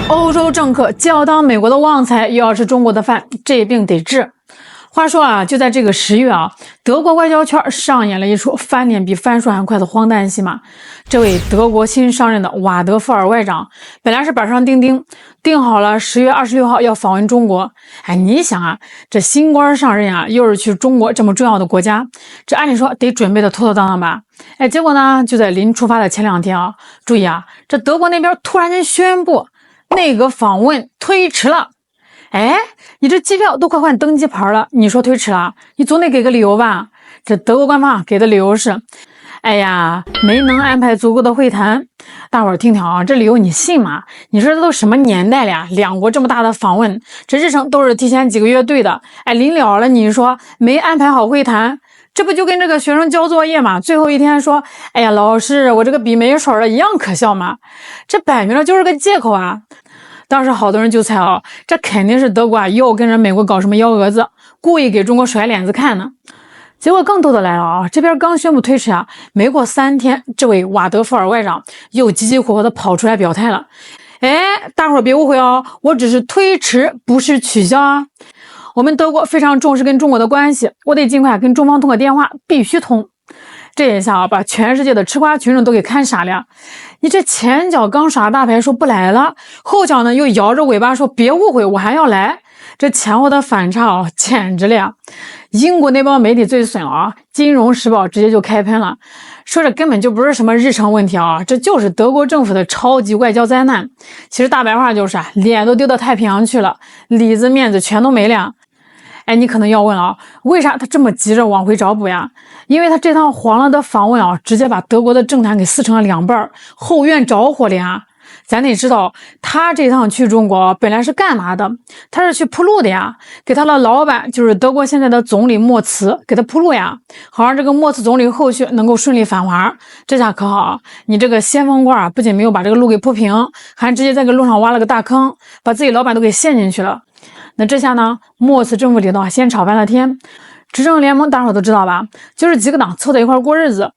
欧洲政客既要当美国的旺财，又要吃中国的饭，这病得治。话说啊，就在这个10月啊，德国外交圈上演了一出翻脸比翻书还快的荒诞戏码。这位德国新上任的瓦德福尔外长，本来是板上钉钉，定好了10月26号要访问中国。哎，你想啊，这新官上任啊，又是去中国这么重要的国家，这按理说得准备的妥妥当当吧？哎，结果呢，就在临出发的前2天啊，注意啊，这德国那边突然间宣布内阁访问推迟了。哎，你这机票都快换登机牌了，你说推迟了，你总得给个理由吧？这德国官方给的理由是，哎呀，没能安排足够的会谈。大伙儿听听啊，这理由你信吗？你说这都什么年代了呀？两国这么大的访问，这日程都是提前几个月对的。哎，临了了，你说没安排好会谈，这不就跟这个学生交作业嘛？最后一天说，哎呀，老师，我这个笔没水了，一样可笑吗？这摆明了就是个借口啊！当时好多人就猜啊，这肯定是德国啊又跟着美国搞什么幺蛾子，故意给中国甩脸子看呢。结果更逗的来了啊，这边刚宣布推迟啊，没过3天，这位瓦德福尔外长又急急火火的跑出来表态了。哎，大伙儿别误会哦，我只是推迟，不是取消啊。我们德国非常重视跟中国的关系，我得尽快跟中方通个电话，必须通。这一下啊，把全世界的吃瓜群众都给看傻了。你这前脚刚耍大牌说不来了，后脚呢又摇着尾巴说别误会，我还要来。这前后的反差啊，简直了呀！英国那帮媒体最损了啊，《金融时报》直接就开喷了，说这根本就不是什么日程问题啊，这就是德国政府的超级外交灾难。其实大白话就是脸都丢到太平洋去了，里子面子全都没了。哎，你可能要问啊，为啥他这么急着往回找补呀？因为他这趟黄了的访问啊，直接把德国的政坛给撕成了2半，后院着火了呀！咱得知道，他这趟去中国本来是干嘛的？他是去铺路的呀，给他的老板就是德国现在的总理默茨给他铺路呀，好让这个默茨总理后续能够顺利返华。这下可好，你这个先锋官啊，不仅没有把这个路给铺平，还直接在这个路上挖了个大坑，把自己老板都给陷进去了。那这下呢，默茨政府领导先吵翻了天。执政联盟大伙都知道吧，就是几个党凑在一块过日子。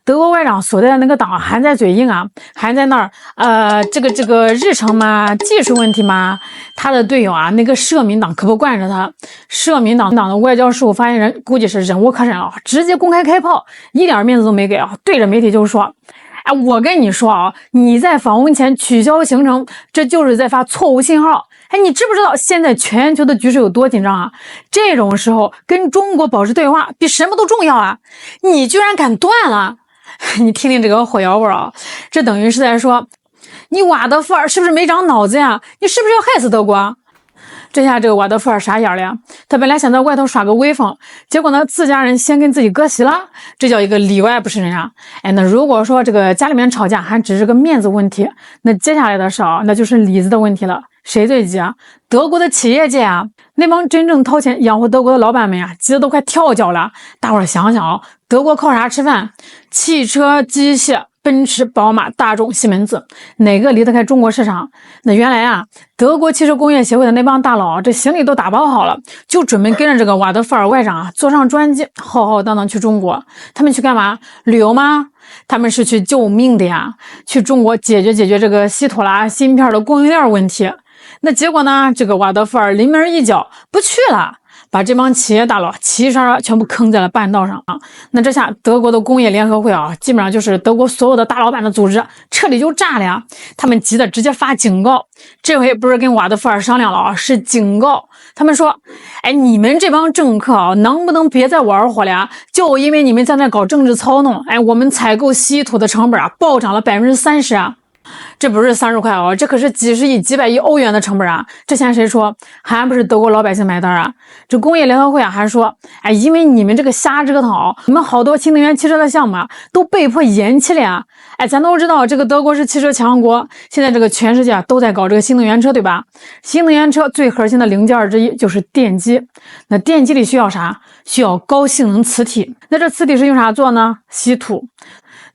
德国外长所在的那个党还在嘴硬啊，还在那儿这个日程嘛，技术问题嘛。他的队友啊，那个社民党可不惯着他。社民党的外交事务发言人估计是忍无可忍了，直接公开开炮，一点面子都没给啊，对着媒体就说，哎，我跟你说啊，你在访问前取消行程，这就是在发错误信号。哎，你知不知道现在全球的局势有多紧张啊？这种时候跟中国保持对话比什么都重要啊！你居然敢断了！你听听这个火药味啊，这等于是在说，你瓦德福尔是不是没长脑子呀？你是不是要害死德国？这下这个瓦德福尔傻眼了呀，他本来想在外头耍个威风，结果呢，自家人先跟自己割席了，这叫一个里外不是人啊！哎，那如果说这个家里面吵架还只是个面子问题，那接下来的事啊，那就是里子的问题了。谁最急啊？德国的企业界啊，那帮真正掏钱养活德国的老板们啊，急得都快跳脚了。大伙儿想想啊，德国靠啥吃饭？汽车、机械、奔驰、宝马、大众、西门子，哪个离得开中国市场？那原来啊，德国汽车工业协会的那帮大佬，这行李都打包好了，就准备跟着这个瓦德福尔外长啊，坐上专机，浩浩荡荡去中国。他们去干嘛？旅游吗？他们是去救命的呀，去中国解决这个稀土啦、芯片的供应链问题。那结果呢？这个瓦德福尔临门一脚不去了，把这帮企业大佬齐齐刷刷全部坑在了半道上啊！那这下德国的工业联合会啊，基本上就是德国所有的大老板的组织，彻底就炸了呀！他们急的直接发警告，这回不是跟瓦德福尔商量了啊，是警告。他们说：“哎，你们这帮政客啊，能不能别再玩火了呀？就因为你们在那搞政治操弄，哎，我们采购稀土的成本啊，暴涨了30%啊！”这不是30块哦，这可是几十亿、几百亿欧元的成本啊！这钱谁出？还不是德国老百姓买单啊！这工业联合会啊，还说，哎，因为你们这个瞎折腾啊，你们好多新能源汽车的项目啊，都被迫延期了呀！哎，咱都知道这个德国是汽车强国，现在这个全世界都在搞这个新能源车，对吧？新能源车最核心的零件之一就是电机，那电机里需要啥？需要高性能磁体。那这磁体是用啥做呢？稀土。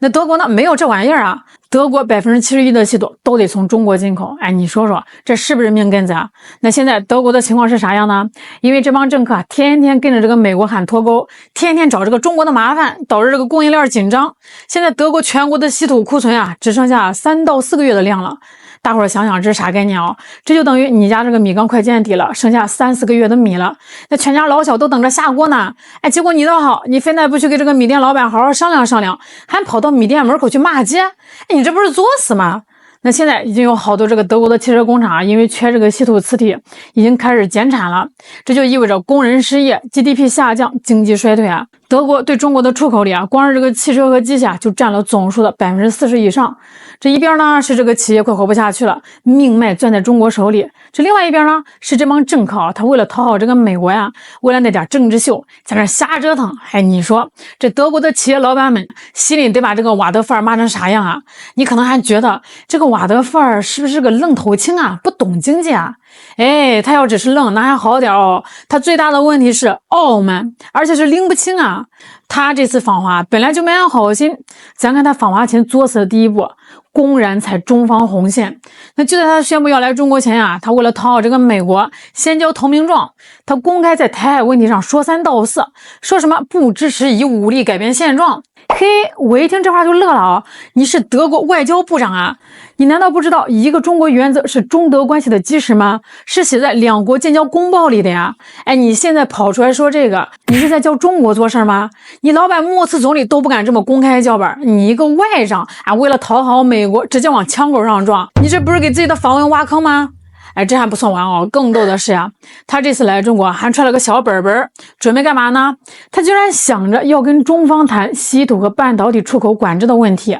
那德国呢？没有这玩意儿啊！德国71%的稀土都得从中国进口。哎，你说说，这是不是命根子啊？那现在德国的情况是啥样呢？因为这帮政客天天跟着这个美国喊脱钩，天天找这个中国的麻烦，导致这个供应链紧张。现在德国全国的稀土库存啊，只剩下3到4个月的量了。大伙儿想想这是啥概念啊？这就等于你家这个米缸快见底了，剩下3、4个月的米了，那全家老小都等着下锅呢。哎，结果你倒好，你非但不去给这个米店老板好好商量商量，还跑到米店门口去骂街，哎，你这不是作死吗？那现在已经有好多这个德国的汽车工厂因为缺这个稀土磁体，已经开始减产了，这就意味着工人失业、GDP 下降、经济衰退啊。德国对中国的出口里啊，光是这个汽车和机械就占了总数的40%以上。这一边呢是这个企业快活不下去了，命脉攥在中国手里；这另外一边呢是这帮政客啊，他为了讨好这个美国呀，为了那点政治秀，在那瞎折腾。哎，你说这德国的企业老板们心里得把这个瓦德范儿骂成啥样啊？你可能还觉得这个瓦德范儿是不是个愣头青啊，不懂经济啊？哎，他要只是愣那还好点哦，他最大的问题是傲慢，而且是拎不清啊。他这次访华本来就没安好心，咱看他访华前作死的第一步，公然踩中方红线。那就在他宣布要来中国前啊，他为了讨好这个美国，先交投名状，他公开在台海问题上说三道四，说什么不支持以武力改变现状。嘿，我一听这话就乐了啊！你是德国外交部长啊？你难道不知道一个中国原则是中德关系的基石吗？是写在两国建交公报里的呀！哎，你现在跑出来说这个，你是在教中国做事吗？你老板莫茨总理都不敢这么公开叫板，你一个外长啊，为了讨好美国，直接往枪口上撞，你这不是给自己的访问挖坑吗？哎，这还不算完哦，更逗的是呀，他这次来中国还揣了个小本本，准备干嘛呢？他居然想着要跟中方谈稀土和半导体出口管制的问题。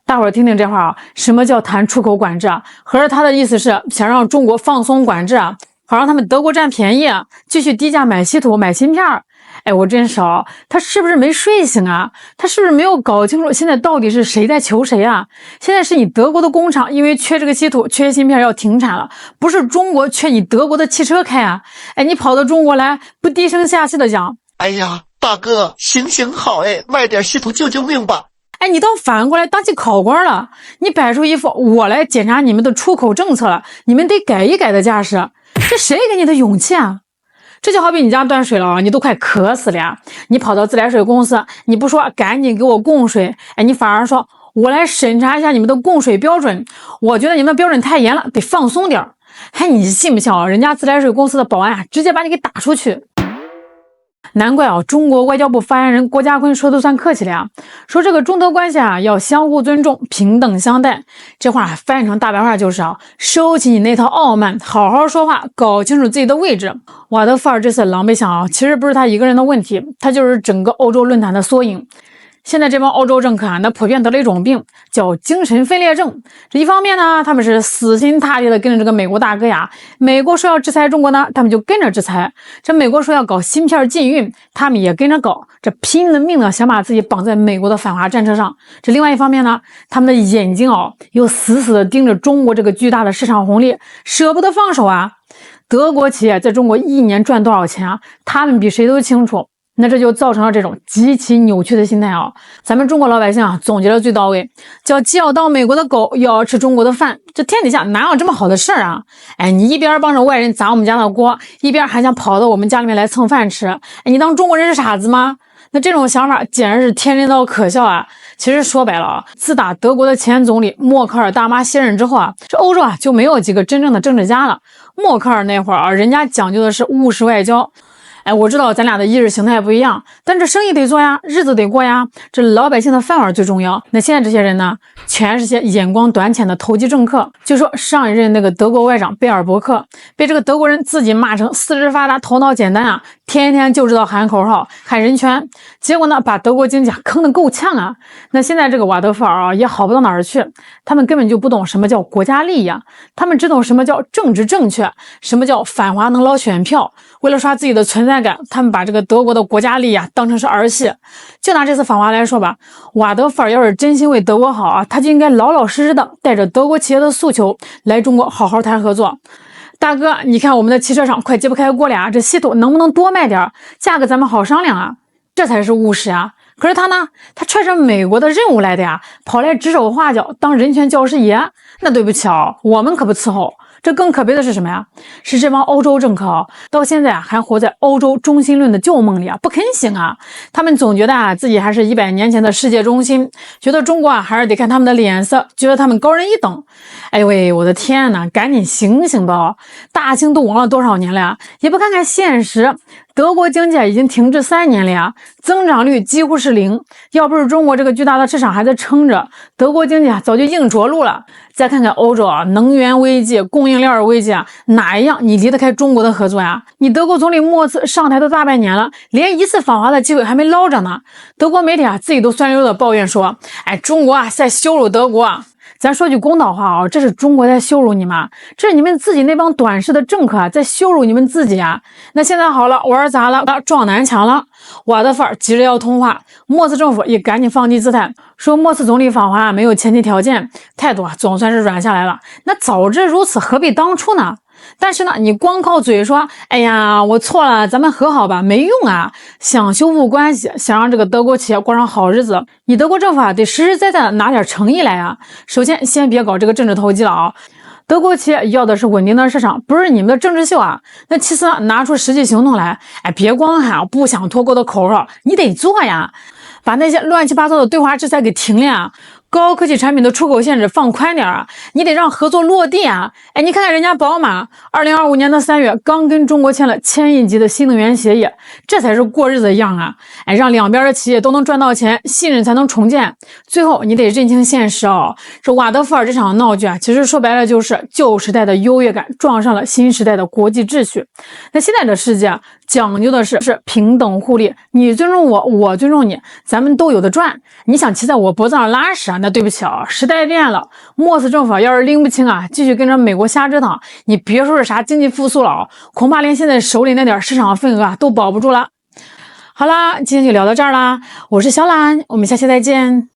大伙儿听听这话啊，什么叫谈出口管制啊？合着他的意思是想让中国放松管制啊，好让他们德国占便宜啊，继续低价买稀土买芯片。哎，我真少，他是不是没睡醒啊？他是不是没有搞清楚现在到底是谁在求谁啊？现在是你德国的工厂因为缺这个稀土、缺芯片要停产了，不是中国缺你德国的汽车开啊！哎，你跑到中国来，不低声下气的讲，哎呀，大哥，行行好，哎，卖点稀土救救命吧！哎，你倒反过来当起考官了，你摆出一副我来检查你们的出口政策了，你们得改一改的架势，这谁给你的勇气啊？这就好比你家断水了啊，你都快渴死了呀！你跑到自来水公司，你不说赶紧给我供水，哎，你反而说我来审查一下你们的供水标准，我觉得你们的标准太严了，得放松点儿。哎，你信不信啊？人家自来水公司的保安啊，直接把你给打出去。难怪啊，中国外交部发言人郭家坤说都算客气了呀，说这个中德关系啊要相互尊重、平等相待。这话翻译成大白话就是啊，收起你那套傲慢，好好说话，搞清楚自己的位置。瓦德范儿这次狼狈相啊，其实不是他一个人的问题，他就是整个欧洲论坛的缩影。现在这帮欧洲政客啊，那普遍得了一种病，叫精神分裂症。这一方面呢，他们是死心塌地的跟着这个美国大哥呀，美国说要制裁中国呢，他们就跟着制裁；这美国说要搞芯片禁运，他们也跟着搞，这拼了命的想把自己绑在美国的反华战车上。这另外一方面呢，他们的眼睛又死死的盯着中国这个巨大的市场红利，舍不得放手啊。德国企业在中国一年赚多少钱啊？他们比谁都清楚。那这就造成了这种极其扭曲的心态啊！咱们中国老百姓啊，总结的最到位，叫既要当美国的狗，又要吃中国的饭。这天底下哪有这么好的事儿啊？哎，你一边帮着外人砸我们家的锅，一边还想跑到我们家里面来蹭饭吃，哎，你当中国人是傻子吗？那这种想法简直是天真到可笑啊！其实说白了啊，自打德国的前总理默克尔大妈卸任之后啊，这欧洲啊就没有几个真正的政治家了。默克尔那会儿啊，人家讲究的是务实外交。哎，我知道咱俩的意识形态不一样，但这生意得做呀，日子得过呀，这老百姓的饭碗最重要。那现在这些人呢，全是些眼光短浅的投机政客。就说上一任那个德国外长贝尔伯克，被这个德国人自己骂成四肢发达、头脑简单啊，天天就知道喊口号、喊人权，结果呢，把德国经济坑得够呛啊。那现在这个瓦德范儿啊，也好不到哪儿去，他们根本就不懂什么叫国家利益啊，他们只懂什么叫政治正确，什么叫反华能捞选票。为了刷自己的存在感，他们把这个德国的国家利益啊当成是儿戏。就拿这次访华来说吧，瓦德范儿要是真心为德国好啊，他就应该老老实实的带着德国企业的诉求来中国好好谈合作。大哥，你看我们的汽车厂快揭不开锅了呀，这稀土能不能多卖点，价格咱们好商量啊，这才是务实啊。可是他呢，他揣着美国的任务来的呀，跑来指手画脚当人权教师爷，那对不起啊，我们可不伺候。这更可悲的是什么呀？是这帮欧洲政客到现在还活在欧洲中心论的旧梦里不肯醒啊！他们总觉得自己还是100年前的世界中心，觉得中国还是得看他们的脸色，觉得他们高人一等。哎呦喂，我的天哪，赶紧醒醒吧！大清都亡了多少年了呀？也不看看现实，德国经济已经停滞3年了呀，增长率几乎是0。要不是中国这个巨大的市场还在撑着，德国经济早就硬着陆了。再看看欧洲能源危机、供应链危机哪一样你离得开中国的合作呀？你德国总理默茨上台都大半年了，连一次访华的机会还没捞着呢。德国媒体自己都酸溜溜的抱怨说，哎，中国在羞辱德国。咱说句公道话这是中国在羞辱你们，这是你们自己那帮短视的政客在羞辱你们自己啊！那现在好了，玩砸了，撞南墙了，瓦德范急着要通话，默茨政府也赶紧放低姿态，说默茨总理访华没有前提条件，态度总算是软下来了。那早知如此，何必当初呢？但是呢，你光靠嘴说，哎呀，我错了，咱们和好吧，没用啊！想修复关系，想让这个德国企业过上好日子，你德国政府得实实在在的拿点诚意来啊！首先，先别搞这个政治投机了德国企业要的是稳定的市场，不是你们的政治秀啊！那其次呢，拿出实际行动来，哎，别光喊不想脱钩的口号，你得做呀！把那些乱七八糟的对华制裁给停了啊！高科技产品的出口限制放宽点啊！你得让合作落地啊！哎，你看看人家宝马，2025年的3月刚跟中国签了1000亿级的新能源协议，这才是过日子的样啊！哎，让两边的企业都能赚到钱，信任才能重建。最后你得认清现实这瓦德福尔这场闹剧其实说白了就是旧时代的优越感撞上了新时代的国际秩序。那现在的世界讲究的是平等互利，你尊重我，我尊重你，咱们都有的赚。你想骑在我脖子上拉屎那对不起时代变了。默茨政府要是拎不清继续跟着美国瞎折腾，你别说是啥经济复苏了恐怕连现在手里那点市场份额都保不住了。好啦，今天就聊到这儿啦，我是小懒，我们下期再见。